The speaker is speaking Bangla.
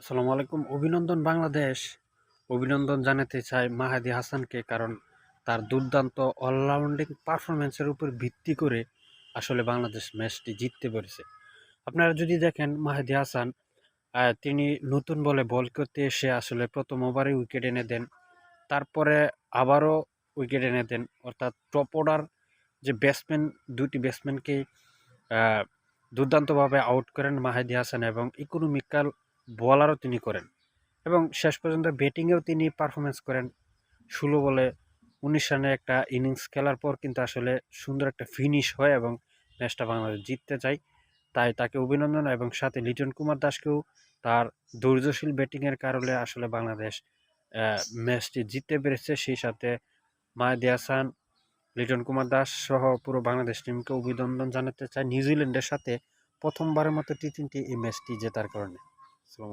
আসসালামু আলাইকুম। অভিনন্দন বাংলাদেশ। অভিনন্দন জানাতে চাই মাহাদি হাসানকে, কারণ তার দুর্দান্ত অলরাউন্ডিং পারফরমেন্সের উপর ভিত্তি করে আসলে বাংলাদেশ ম্যাচটি জিততে পেরেছে। আপনারা যদি দেখেন মাহাদি হাসান, তিনি নতুন বলে বল করতে এসে আসলে প্রথম ওভারে উইকেট এনে দেন, তারপরে আবারও উইকেট এনে দেন। অর্থাৎ টপ অর্ডার যে ব্যাটসম্যান, দুটি ব্যাটসম্যানকেই দুর্দান্তভাবে আউট করেন মাহাদি হাসান, এবং ইকোনমিক্যাল বোলারও তিনি করেন, এবং শেষ পর্যন্ত ব্যাটিংয়েও তিনি পারফরমেন্স করেন। 16 বলে 19 রানে একটা ইনিংস খেলার পর কিন্তু আসলে সুন্দর একটা ফিনিশ হয় এবং ম্যাচটা বাংলাদেশ জিততে চায়। তাই তাকে অভিনন্দন, এবং সাথে লিটন কুমার দাসকেও তার ধৈর্যশীল ব্যাটিংয়ের কারণে আসলে বাংলাদেশ ম্যাচটি জিততে পেরেছে। সেই সাথে মাহেদী হাসান, লিটন কুমার দাস সহ পুরো বাংলাদেশ টিমকে অভিনন্দন জানাতে চায় নিউজিল্যান্ডের সাথে প্রথমবারের মতো টি-20 এই ম্যাচটি জেতার কারণে। আসসালামু আলাইকুম।